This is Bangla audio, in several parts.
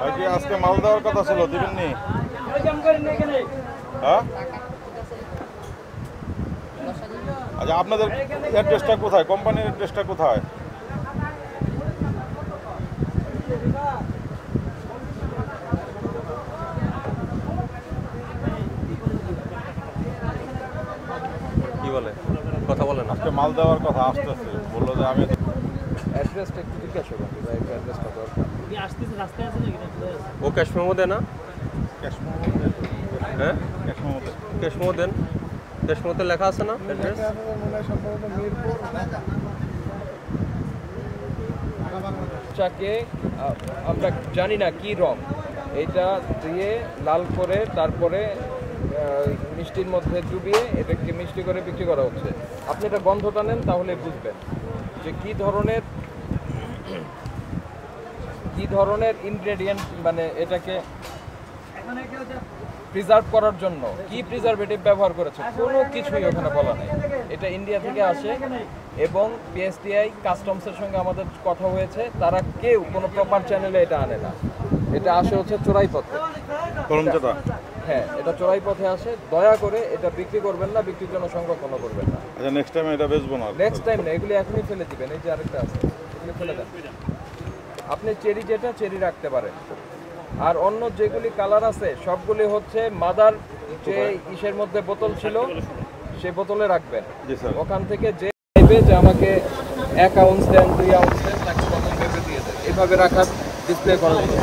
ভাই কি আজকে মাল দেওয়ার কথা ছিল, দিবেননি? হ্যাঁ, আচ্ছা, আপনাদের অ্যাড্রেসটা কোথায়? কোম্পানির অ্যাড্রেসটা কোথায়? কি বলে কথা বলেন? আজকে মাল দেওয়ার কথা আসতেছে, বললো যে আমি অ্যাড্রেসটা একটু জিজ্ঞাসা করুন ভাই, অ্যাড্রেসটা দরকার। ও ক্যাশ মেমো দেন না? হ্যাঁ, ক্যাশ মেমো দেন। ক্যাশ মেমোতে লেখা আছে না অ্যাড্রেস? চাকে আমরা জানি না কি রং, এইটা দিয়ে লাল করে তারপরে মিষ্টির মধ্যে ডুবিয়ে এটাকে মিষ্টি করে বিক্রি করা হচ্ছে। আপনি এটা গন্ধটা নেন তাহলে বুঝবেন যে কি ধরনের ইনগ্রেডিয়েন্ট, মানে এটাকে প্রিজার্ভ করার জন্য কি প্রিজারভেটিভ ব্যবহার করেছে, কোনো কিছুই ওখানে বলা নেই। এটা ইন্ডিয়া থেকে আসে এবং পিএসটিআই কাস্টমসের সঙ্গে আমাদের কথা হয়েছে, তারা কেউ কোনো প্রপার চ্যানেলে এটা আনে না। এটা আসে হচ্ছে চোরাই পথে। হ্যাঁ, এটা চোরাই পথে আসে। দয়া করে এটা বিক্রি করবেন না, বিক্রির জন্য সংরক্ষণ করবেন না। আচ্ছা, নেক্সট টাইম এটা বেচবো না। নেক্সট টাইম না, এগুলি এখনই ফেলে দিবেন। এই যে আরেকটা আছে, এগুলি ফেলে দেন। আপনি চেরি যেটা চেরি রাখতে পারেন, আর অন্য যেগুলি কালার আছে সবগুলি হচ্ছে মাদার যে ইসের মধ্যে বোতল ছিল সে বোতলে রাখবেন। ওখান থেকে যে চাইবে যে আমাকে 1 আউন্স দেন, 2 আউন্স দেন, তাকে তখন ভেবে দিয়ে দেন। এইভাবে রাখার ডিসপ্লে করা যাবে,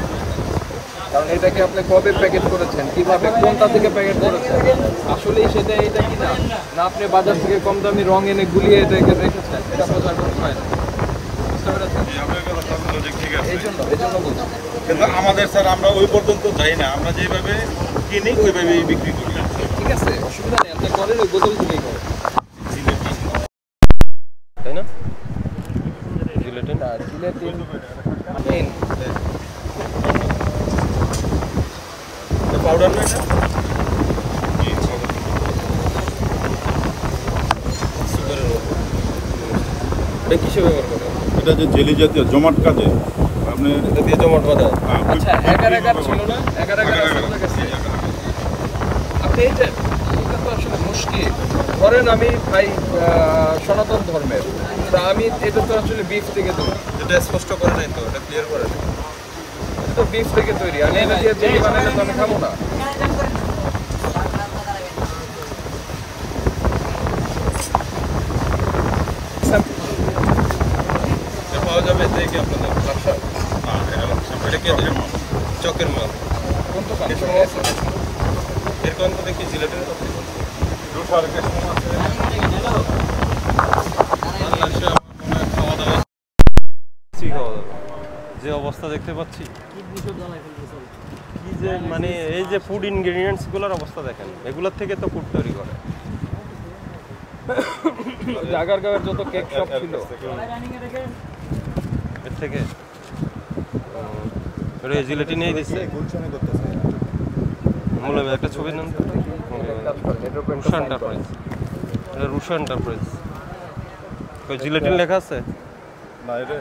কারণ এটাকে আপনি কবে প্যাকেট করেছেন, কিভাবে, কোনটা থেকে প্যাকেট করেছেন, আসলেই সেটা এটা কি না, না আপনি বাজার থেকে কম দামি রং এনে গুলিয়ে এটাকে রেখেছেন, এটা বোঝার কোনো হয় না। এই জন্য বলছি। কিন্তু আমাদের স্যার, আমরা ওই পর্যন্ত যাই না, আমরা যেভাবে কিনি ওইভাবেই বিক্রি করি। ঠিক আছে, অসুবিধা নেই, আপনি করেন ওই বোতল থেকেই করেন, তাই না? জিলেটিন পাউডার না এটা? এটা কিসে ব্যবহার করে? এটা যে জেলি জাতীয় জমাট কাজে আপনি এটা দিয়ে জমাট বাঁধা। আচ্ছা, এগার ছিল না, এগার আছে আপনার কাছে? আপনি এটা তো আসলে মুশকিল। ধরেন আমি ভাই সনাতন ধর্মের, তা আমি এটা তো আসলে বিফ থেকে তৈরি। এটা স্পষ্ট করে নাই তো, এটা ক্লিয়ার করে নাই। তো বিফ থেকে তৈরি, আমি এটা দিয়ে জেলি বানালে তো আমি খাবো না। পাওয়া যাবে দেখি আপনাদের ব্যবসা। এটা কে দেয়? চকের মাল। কোন তো কাজ এর কোনটা দেখি জিলেটিন যে অবস্থা দেখতে পাচ্ছি, কি যে মানে এই যে ফুড ইনগ্রেডিয়েন্টসগুলোর অবস্থা দেখেন, এগুলোর থেকে তো ফুড তৈরি করে। আগারগাঁওয়ের যত কেক শপ ছিল এর থেকে জিলেটিনেই দিচ্ছে। মূলত একটা ছবির নাম রুশা এন্টারপ্রাইজ। এটা রুশা এন্টারপ্রাইজ। জিলেটিন লেখা আছে না, এটা